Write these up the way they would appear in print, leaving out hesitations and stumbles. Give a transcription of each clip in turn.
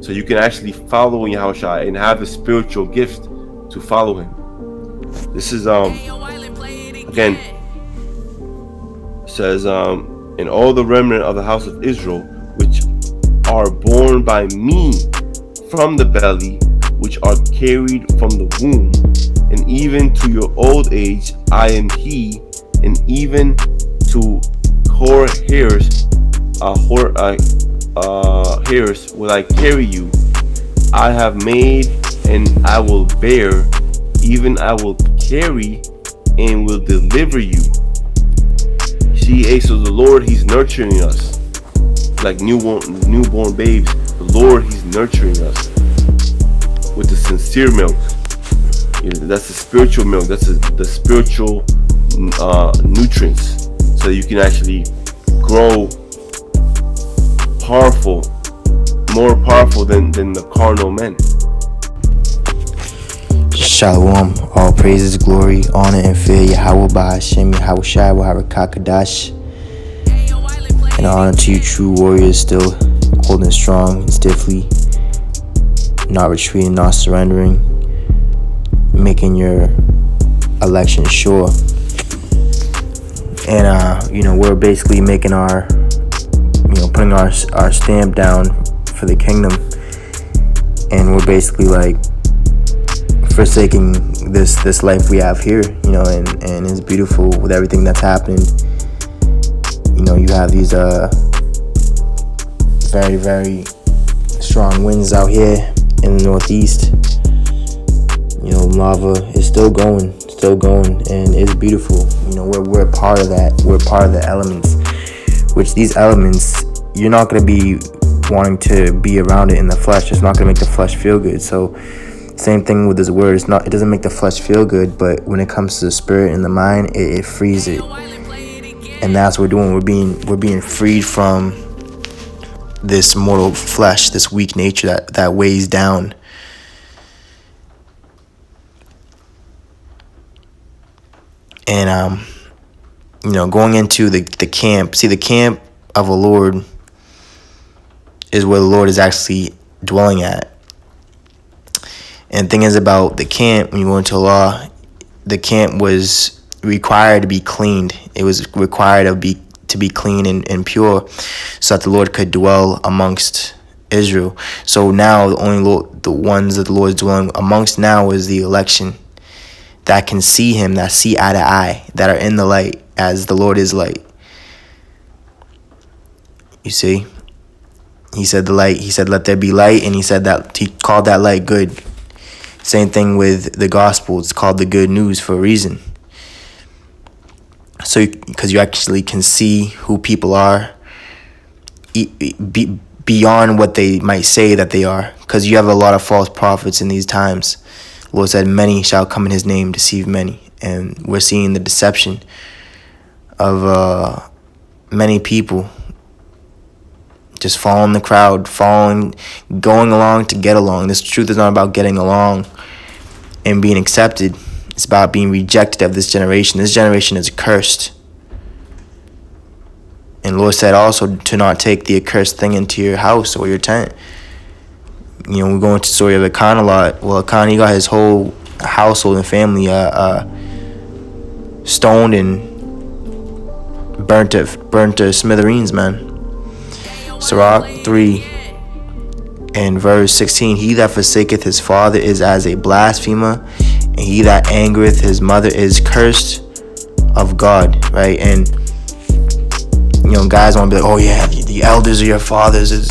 so you can actually follow Yahushua and have the spiritual gift to follow him. This is again, says and all the remnant of the house of Israel, which are born by me from the belly, which are carried from the womb, and even to your old age I am he, and even to hoar hairs, hairs will I carry you. I have made and I will bear, even I will carry and will deliver you. See, so the Lord, he's nurturing us like newborn babes. The Lord, he's nurturing us with the sincere milk. That's the spiritual milk. That's the spiritual nutrients, so you can actually grow powerful, more powerful than the carnal men. Shalom, all praises, glory, honor, and fear Yahweh Ba'Hashem, Yahweh Shai, Waharakakadash. And honor to you true warriors, still holding strong and stiffly, not retreating, not surrendering, making your election sure. And we're basically making our, putting our stamp down for the kingdom, and we're basically like forsaking this life we have here, and it's beautiful with everything that's happened. You have these very, very strong winds out here in the northeast. Lava is still going, and it's beautiful. We're part of that. We're part of the elements, which these elements, you're not going to be wanting to be around it in the flesh. It's not going to make the flesh feel good. So same thing with this word. It doesn't make the flesh feel good, but when it comes to the spirit and the mind, it frees it. And that's what we're doing. We're being freed from this mortal flesh, this weak nature that weighs down. And going into the camp. See, the camp of the Lord is where the Lord is actually dwelling at. And the thing is about the camp, when you go into law, the camp was required to be cleaned. It was required to be clean and pure, so that the Lord could dwell amongst Israel. So now the ones that the Lord is dwelling amongst now is the election that can see him, that see eye to eye, that are in the light, as the Lord is light. You see? He said the light, he said let there be light, and he said that he called that light good. Same thing with the gospel. It's called the good news for a reason. So because you actually can see who people are beyond what they might say that they are, because you have a lot of false prophets in these times. The Lord said many shall come in his name, deceive many. And we're seeing the deception of many people just following the crowd, going along to get along. This truth is not about getting along and being accepted. It's about being rejected of this generation. This generation is cursed. And the Lord said also to not take the accursed thing into your house or your tent. We go into the story of Achan a lot. Well, Achan, he got his whole household and family stoned and burnt to smithereens, man. Sirach 3 and verse 16, he that forsaketh his father is as a blasphemer, and he that angereth his mother is cursed of God, right? And guys want to be like, oh yeah, the elders are your fathers. It's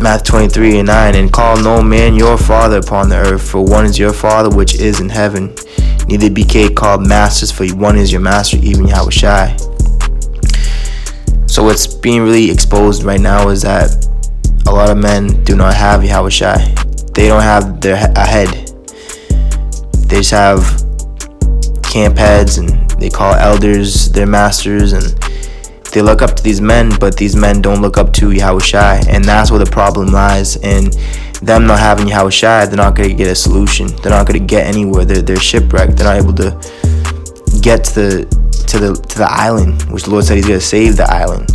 Matthew 23 and 9, and call no man your father upon the earth, for one is your Father which is in heaven. Neither be ye called masters, for one is your master, even Yahweh Shai. So what's being really exposed right now is that a lot of men do not have Yahweh Shai. They don't have a head. They just have camp heads, and they call elders their masters, and they look up to these men, but these men don't look up to Yahweh Shai. And that's where the problem lies. And them not having Yahweh Shai, they're not going to get a solution. They're not going to get anywhere. They're shipwrecked. They're not able to get to the island, which the Lord said he's going to save the island.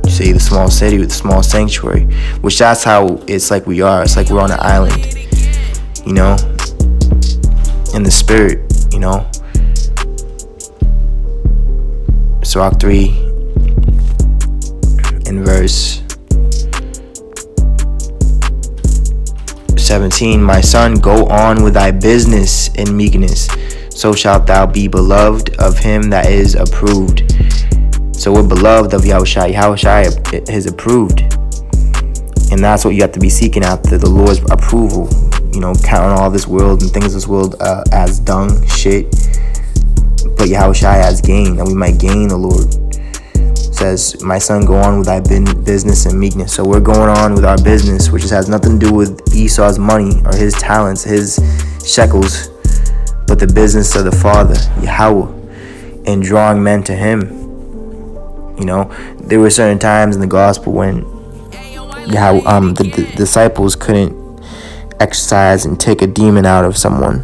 You see, the small city with the small sanctuary, which that's how it's like we are. It's like we're on an island, you know, in the spirit, you know. Sirach 3 in verse 17, my son, go on with thy business in meekness, so shalt thou be beloved of him that is approved. So we're beloved of Yahushua. Yahushua is approved. And that's what you have to be seeking after, the Lord's approval. You know, counting all this world and things of this world as dung, shit. But Yahushua as gain, that we might gain the Lord. It says, my son, go on with thy business and meekness. So we're going on with our business, which has nothing to do with Esau's money or his talents, his shekels, but the business of the Father, Yahweh, and drawing men to him. You know, there were certain times in the gospel when the disciples couldn't exercise and take a demon out of someone.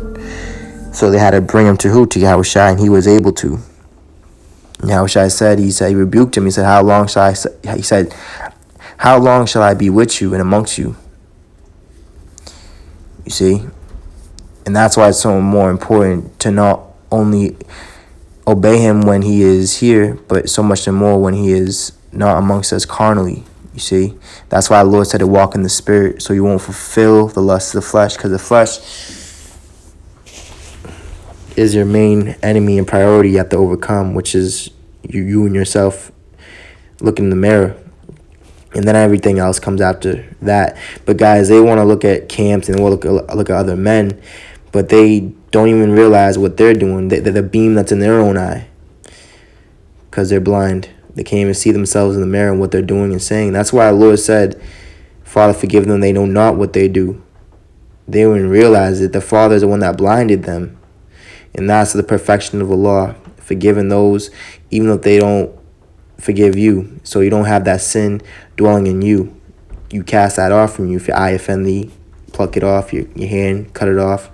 So they had to bring him to who? To Yahushua, and he was able to. Yahushua said, he rebuked him. He said, how long shall I be with you and amongst you? You see? And that's why it's so more important to not only obey him when he is here, but so much more when he is not amongst us carnally. You see, that's why the Lord said to walk in the spirit, so you won't fulfill the lust of the flesh, because the flesh is your main enemy and priority you have to overcome, which is you and yourself. Look in the mirror, and then everything else comes after that. But guys, they want to look at camps and look at other men, but they don't even realize what they're doing. They're the beam that's in their own eye, because they're blind. They can't even see themselves in the mirror and what they're doing and saying. That's why the Lord said, Father, forgive them, they know not what they do. They don't even realize that the Father is the one that blinded them. And that's the perfection of the law, forgiving those even if they don't forgive you. So you don't have that sin dwelling in you. You cast that off from you. If your eye offend thee, pluck it off. Your hand, cut it off.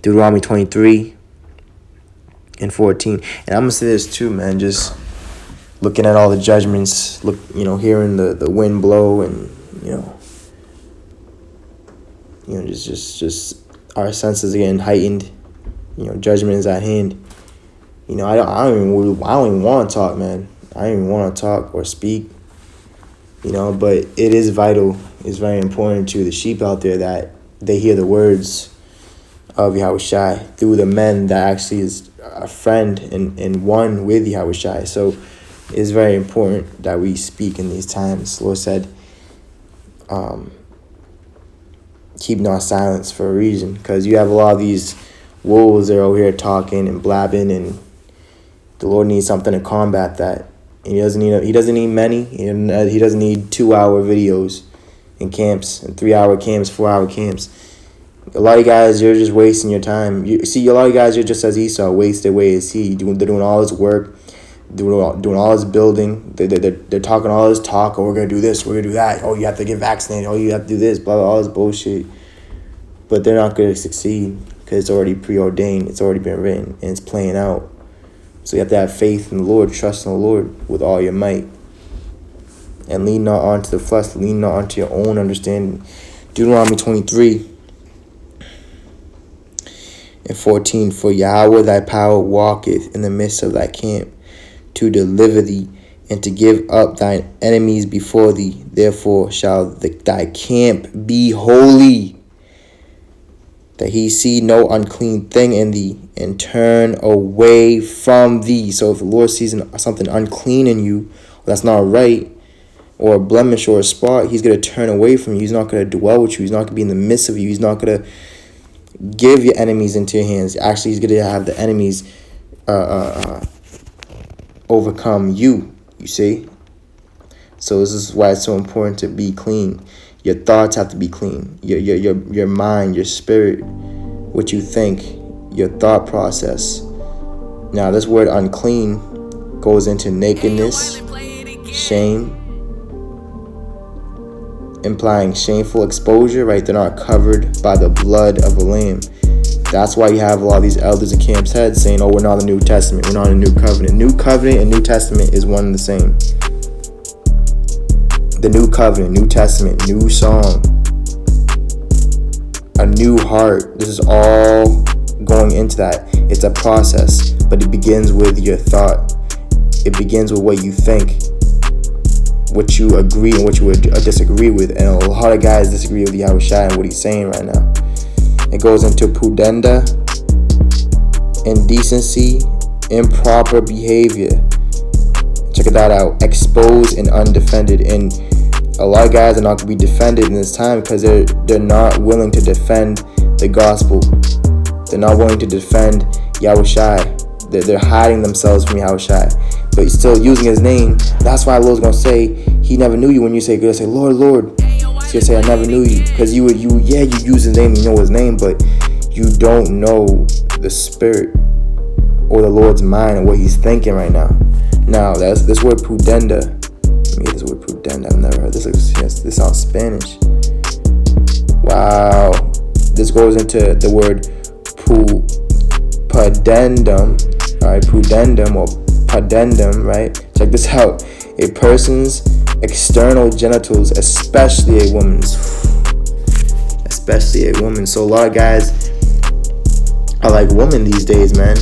Deuteronomy 23 and 14. And I'm going to say this too, man. Just looking at all the judgments, hearing the wind blow, and, just our senses are getting heightened. Judgment is at hand. I don't even want to talk, man. I don't even want to talk or speak. But it is vital. It's very important to the sheep out there that they hear the words of Yahushua through the men that actually is a friend and one with Yahushua. So it's very important that we speak in these times. The Lord said, keep not silence for a reason, because you have a lot of these wolves that are over here talking and blabbing, and the Lord needs something to combat that. And he doesn't need many. He doesn't need 2-hour videos in camps and 3-hour camps, 4-hour camps. A lot of guys, you're just wasting your time. A lot of guys, you're just as Esau, waste their way as he. They're doing all his work, doing all his building. They're talking all this talk. Oh, we're gonna do this. We're gonna do that. Oh, you have to get vaccinated. Oh, you have to do this. Blah blah. All this bullshit. But they're not gonna succeed because it's already preordained. It's already been written and it's playing out. So you have to have faith in the Lord, trust in the Lord with all your might, and lean not onto the flesh, lean not onto your own understanding. Deuteronomy 23 and 14. For Yahweh thy power walketh in the midst of thy camp, to deliver thee and to give up thine enemies before thee. Therefore shall thy camp be holy, that he see no unclean thing in thee, and turn away from thee. So if the Lord sees something unclean in you, that's not right, or a blemish or a spot, he's going to turn away from you. He's not going to dwell with you. He's not going to be in the midst of you. He's not going to give your enemies into your hands. Actually, he's going to have the enemies overcome you, you see? So this is why it's so important to be clean. Your thoughts have to be clean. Your mind, your spirit, what you think, your thought process. Now, this word unclean goes into nakedness, shame, implying shameful exposure, right? They're not covered by the blood of a lamb. That's why you have a lot of these elders in camps' heads saying, oh, we're not in the New Testament. We're not in the New Covenant. New Covenant and New Testament is one and the same. the new covenant, New Testament, new song, a new heart. This is all going into that. It's a process, but it begins with your thought. It begins with what you think, what you agree and what you would disagree with. And a lot of guys disagree with Yahushua and what he's saying right now. It goes into pudenda, indecency, improper behavior. Check that out. Exposed and undefended. And a lot of guys are not going to be defended in this time because they're not willing to defend the gospel. They're not willing to defend Yahushua. They're hiding themselves from Yahushua, but still using his name. That's why the Lord's going to say he never knew you. When you say, "Good," say, "Lord, Lord." He's going to say, "I never knew you." Because you use his name, you know his name, but you don't know the spirit or the Lord's mind and what he's thinking right now. Now, that's this word pudenda. Let me get this word pudenda. I've never heard this. This sounds Spanish. Wow. This goes into the word pudendum. Alright, pudendum or pudendum, right? Check this out. A person's external genitals, especially a woman's. Especially a woman. So a lot of guys are like women these days, man.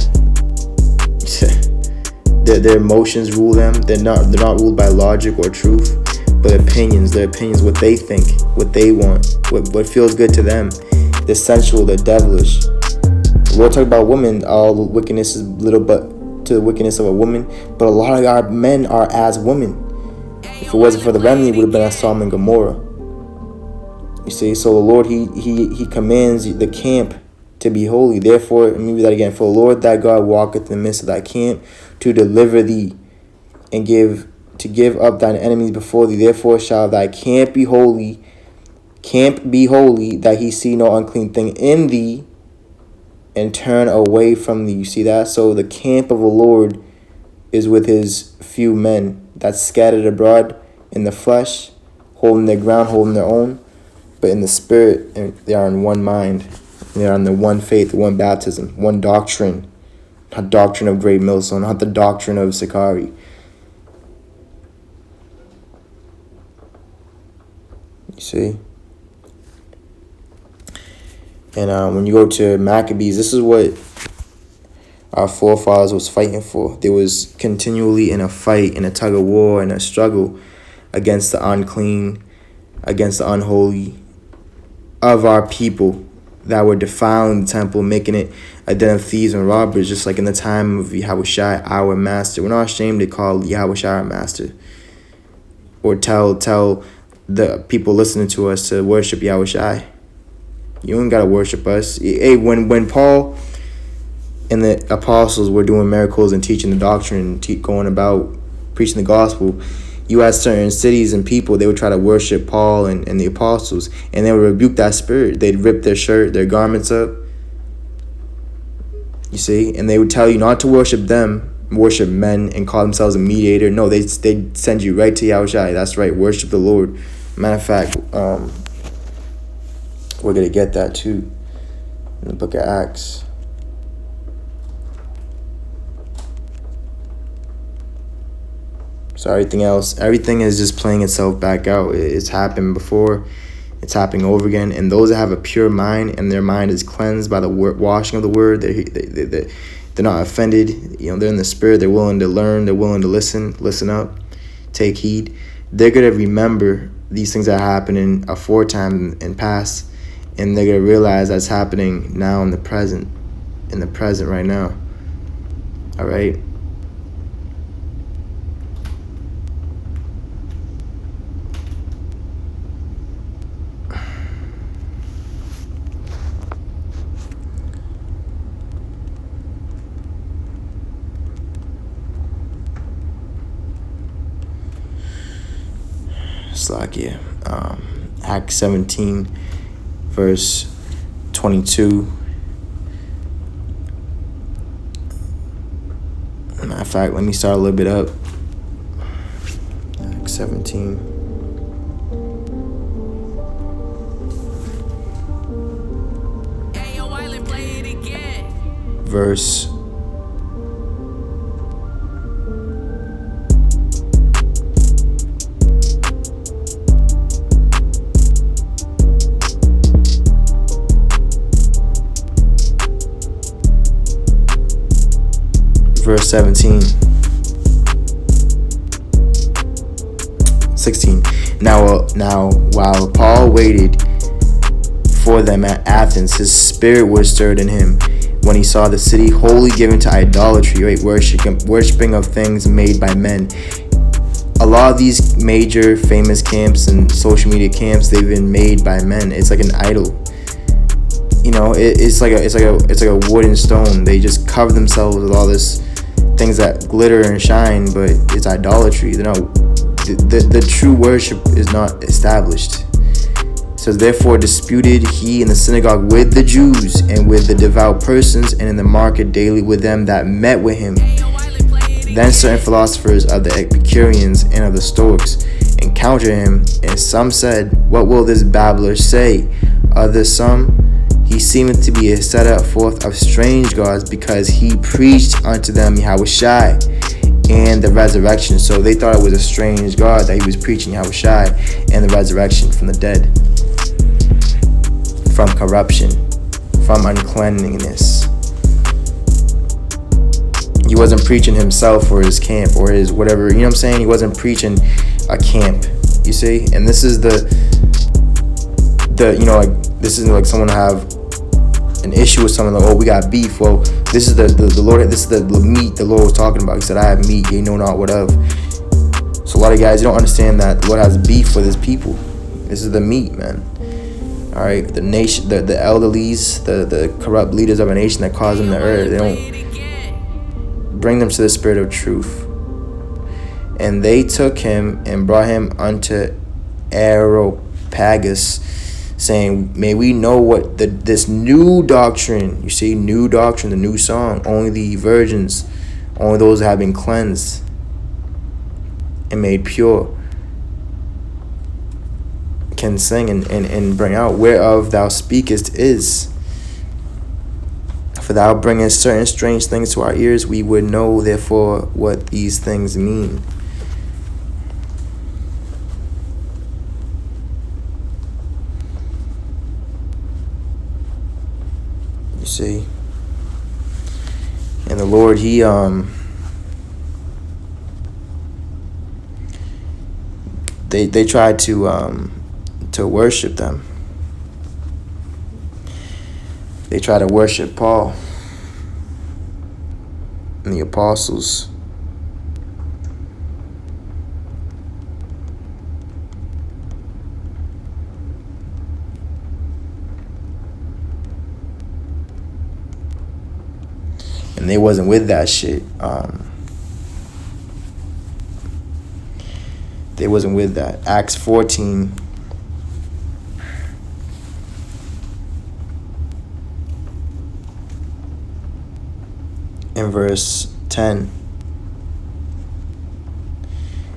Their emotions rule them. They're not ruled by logic or truth, but opinions. Their opinions, what they think, what they want, what feels good to them. They're sensual, they're devilish. We'll talk about women. All the wickedness is little but to the wickedness of a woman. But a lot of our men are as women. If it wasn't for the remnant, it would have been as Sodom and Gomorrah. You see, so the Lord, he commands the camp to be holy. Therefore, let me read that again. For the Lord thy God walketh in the midst of thy camp to deliver thee and give up thine enemies before thee. Therefore shall thy camp be holy, that he see no unclean thing in thee, and turn away from thee. You see that? So the camp of the Lord is with his few men that's scattered abroad in the flesh, holding their ground, holding their own, but in the spirit, they are in one mind. They are in the one faith, one baptism, one doctrine. Not doctrine of Great Millstone, not the doctrine of Sakari. You see? And when you go to Maccabees, this is what our forefathers was fighting for. They was continually in a fight, in a tug of war, in a struggle against the unclean, against the unholy of our people that were defiling the temple, making it a den of thieves and robbers, just like in the time of Yahushua, our master. We're not ashamed to call Yahushua our master, or tell the people listening to us to worship Yahushua. You don't gotta worship us. Hey, when Paul and the apostles were doing miracles and teaching the doctrine, going about preaching the gospel, you had certain cities and people, they would try to worship Paul and the apostles, and they would rebuke that spirit. They'd rip their shirt, their garments up. You see? And they would tell you not to worship them, worship men, and call themselves a mediator. No, they'd send you right to Yahushua. That's right, worship the Lord. Matter of fact, we're going to get that too in the book of Acts. So everything is just playing itself back out. It's happened before. It's happening over again. And those that have a pure mind and their mind is cleansed by the washing of the word, they're not offended. You know, they're in the spirit. They're willing to learn. They're willing to listen up, take heed. They're going to remember these things that happened in aforetime and past, and they're going to realize that's happening now in the present right now. All right. Slakia, Acts 17, verse 22. Matter of fact, let me start a little bit up. Acts 17. Verse 22. verse 16. Now while Paul waited for them at Athens, his spirit was stirred in him when he saw the city wholly given to idolatry, right? Worshipping of things made by men. A lot of these major famous camps and social media camps, they've been made by men. It's like an idol. You know, it's like a wood and stone. They just cover themselves with all this things that glitter and shine, but it's idolatry. They're not. The true worship is not established. It says, therefore disputed he in the synagogue with the Jews and with the devout persons, and in the market daily with them that met with him. Then certain philosophers of the Epicureans and of the Stoics encountered him, and some said, what will this babbler say? Others some, he seemeth to be a setter forth of strange gods, because he preached unto them Yahushai and the resurrection. So they thought it was a strange God that he was preaching Yahushai and the resurrection from the dead, from corruption, from uncleanliness. He wasn't preaching himself or his camp or his whatever, you know what I'm saying? He wasn't preaching a camp, you see? And this is the you know, like, this isn't like someone have an issue with someone, like, oh, we got beef. Well, this is the Lord, this is the meat the Lord was talking about. He said, I have meat, ye know not what of. So a lot of guys, you don't understand that the Lord has beef with his people. This is the meat, man. All right, the nation, the elderlies, the corrupt leaders of a nation that cause them to err, they don't bring them to the spirit of truth. And they took him and brought him unto Areopagus, saying, may we know what this new doctrine, you see, new doctrine, the new song, only the virgins, only those that have been cleansed and made pure can sing and bring out, whereof thou speakest is. For thou bringest certain strange things to our ears, we would know therefore what these things mean. You see? And the Lord, he they tried to worship them. They try to worship Paul and the apostles. And they wasn't with that shit. They wasn't with that. Acts 14. In verse 10,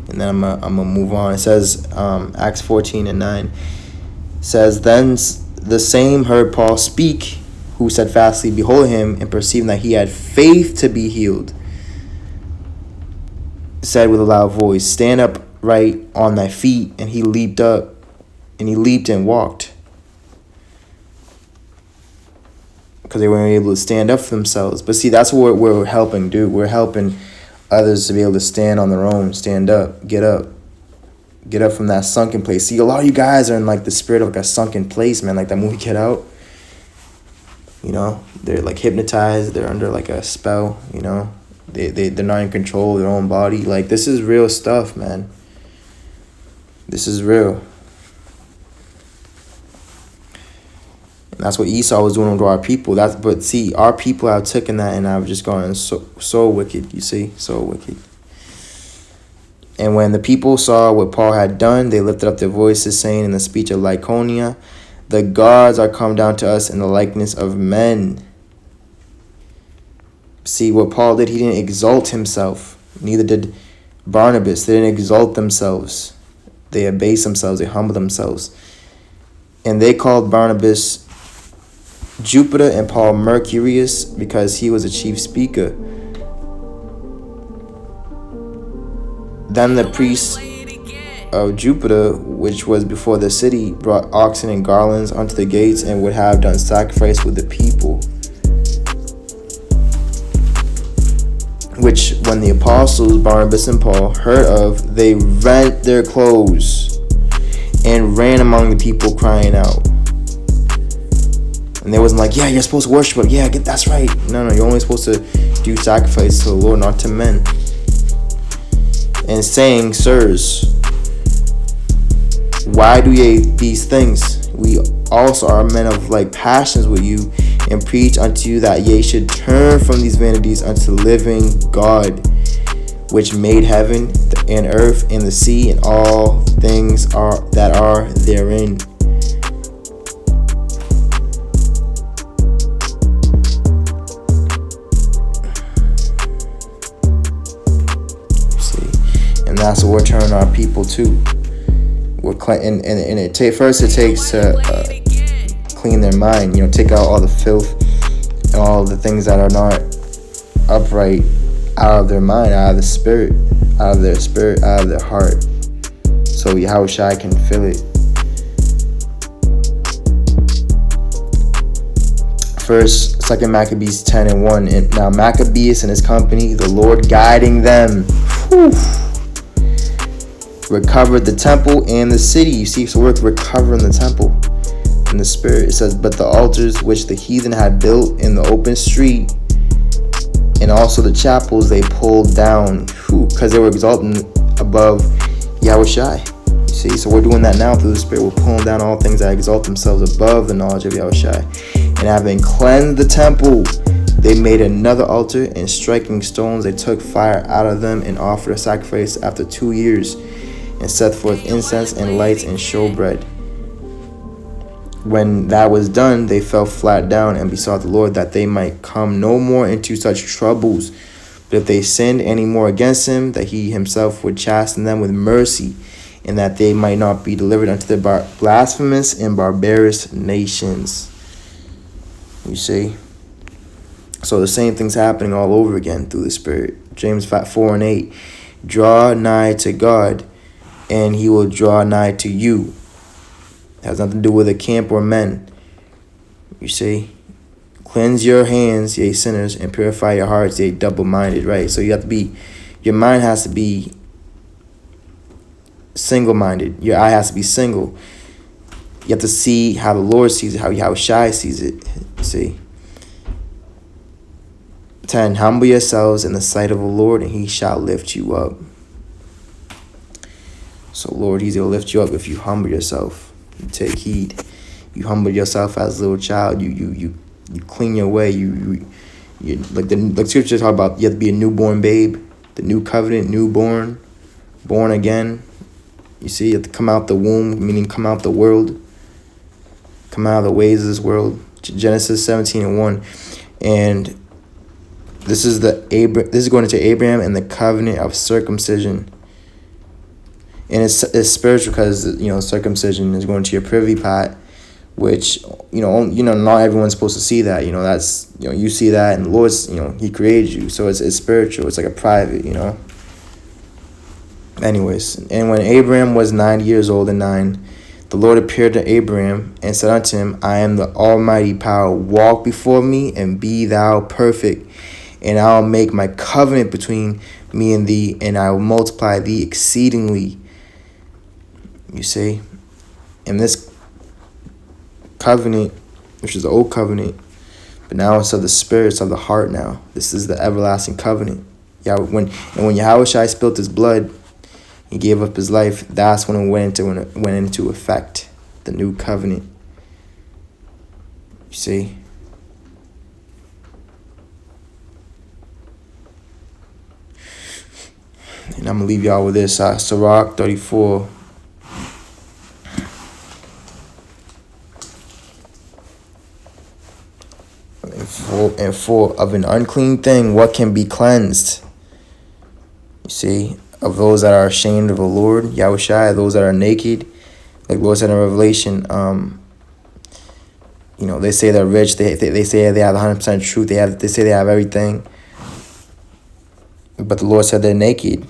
and then I'm gonna move on. It says, Acts 14:9 says, then the same heard Paul speak, who steadfastly behold him, and perceiving that he had faith to be healed, said with a loud voice, stand upright on thy feet. And he leaped up, and he leaped and walked. Because they weren't able to stand up for themselves. But see, that's what we're helping do. We're helping others to be able to stand on their own, stand up, get up from that sunken place. See, a lot of you guys are in like the spirit of like a sunken place, man, like that movie Get Out. You know, they're like hypnotized, they're under like a spell, you know. They're not in control of their own body. Like, this is real stuff, man. This is real. And that's what Esau was doing to our people. But see, our people have taken that and have just gone so wicked, you see, so wicked. And when the people saw what Paul had done, they lifted up their voices, saying in the speech of Lycaonia, the gods are come down to us in the likeness of men. See, what Paul did, he didn't exalt himself. Neither did Barnabas. They didn't exalt themselves. They abased themselves. They humbled themselves. And they called Barnabas Jupiter and Paul Mercurius, because he was a chief speaker. Then the priests of Jupiter, which was before the city, brought oxen and garlands unto the gates, and would have done sacrifice with the people. which when the apostles Barnabas and Paul heard of, they rent their clothes and ran among the people crying out. And they wasn't like, yeah, you're supposed to worship, but yeah, that's right. No, you're only supposed to do sacrifice to the Lord, not to men. And saying, sirs, why do ye these things? We also are men of like passions with you, and preach unto you that ye should turn from these vanities unto the living God, which made heaven and earth and the sea and all things that are therein. See, and that's what we're turning our people to. We're and it takes to clean their mind. Take out all the filth and all the things that are not upright out of their mind, out of the spirit, out of their spirit, out of their heart, so Yahushua can fill it. Second Maccabees 10:1. And now Maccabeus and his company, the Lord guiding them, recovered the temple and the city. You see, so we're recovering the temple in the spirit. It says, but the altars which the heathen had built in the open street, and also the chapels, they pulled down, because they were exalting above Yahushua. You see, so we're doing that now through the spirit. We're pulling down all things that exalt themselves above the knowledge of Yahushua. And having cleansed the temple, they made another altar, and striking stones, they took fire out of them and offered a sacrifice after 2 years, and set forth incense and lights and showbread. When that was done, they fell flat down and besought the Lord that they might come no more into such troubles. But if they sinned any more against him, that he himself would chasten them with mercy, and that they might not be delivered unto the blasphemous and barbarous nations. You see? So the same thing's happening all over again through the Spirit. James 4:8. Draw nigh to God, and he will draw nigh to you. It has nothing to do with a camp or men. You see? Cleanse your hands, ye sinners, and purify your hearts, ye double-minded, right? So your mind has to be single-minded. Your eye has to be single. You have to see how the Lord sees it, how Yahushua sees it. See? 10. Humble yourselves in the sight of the Lord, and he shall lift you up. So, Lord, he's going to lift you up if you humble yourself. You take heed. You humble yourself as a little child. You clean your way. You like the scriptures talk about. You have to be a newborn babe, the new covenant, newborn, born again. You see, you have to come out the womb, meaning come out the world, come out of the ways of this world. Genesis 17:1, and this is going into Abraham and the covenant of circumcision. And it's spiritual because circumcision is going to your privy part, which not everyone's supposed to see that. That's you see that, and the Lord's he created you, so it's spiritual. It's like a private. Anyways, and when Abraham was 90 years old and 9, the Lord appeared to Abraham and said unto him, I am the Almighty power. Walk before me and be thou perfect, and I'll make my covenant between me and thee, and I will multiply thee exceedingly. You see, in this covenant, which is the old covenant, but now it's of the spirits of the heart now. This is the everlasting covenant. When Yahushua spilled his blood, he gave up his life. That's when it went into effect, the new covenant. You see? And I'm going to leave y'all with this. Sirach 34. And 4, of an unclean thing, what can be cleansed? You see, of those that are ashamed of the Lord, Yahushua, those that are naked, like Lord said in Revelation, they say they're rich, they say they have 100% truth, they say they have everything, but the Lord said they're naked.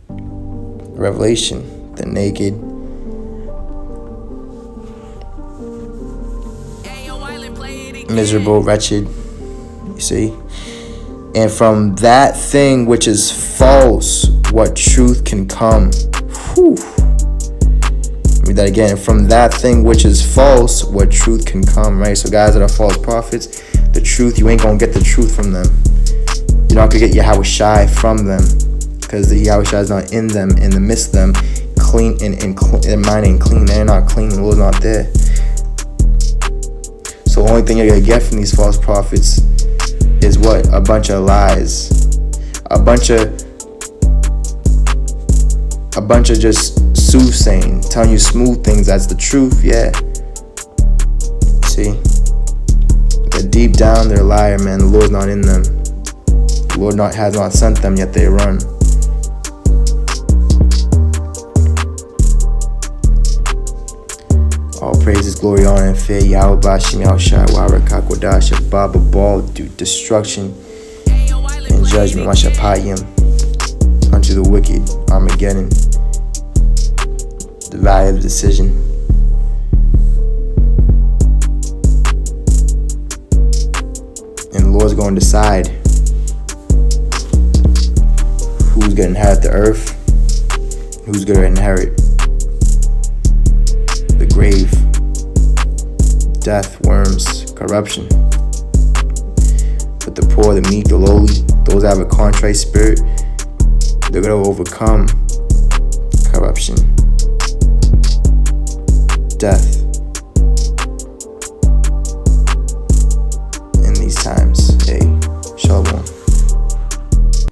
Revelation, they're naked. Miserable, wretched. You see, And from that thing which is false, what truth can come. Whew. Read that again. From that thing which is false, what truth can come, right? So guys that are false prophets, the truth, you ain't gonna get the truth from them. You're not gonna get Yahweh Shai from them, because the Yahweh Shai is not in them, in the midst of them, clean, and their mind ain't clean. They're not clean. The Lord's not there. So the only thing you're gonna get from these false prophets is what? A bunch of lies. A bunch of just soothsaying, telling you smooth things. That's the truth, yeah. See? But deep down, they're a liar, man. The Lord's not in them. The Lord has not sent them, yet they run. All praises, glory, honor, and fear. Yahweh Bashim Yahushai Waraka Kodash Baba Ball, destruction and judgment, Mashapayim, unto the wicked, Armageddon, the valley of decision. And the Lord's going to decide who's going to inherit the earth, who's going to inherit the grave, death, worms, corruption. But the poor, the meek, the lowly, those that have a contrite spirit, they're going to overcome corruption, death,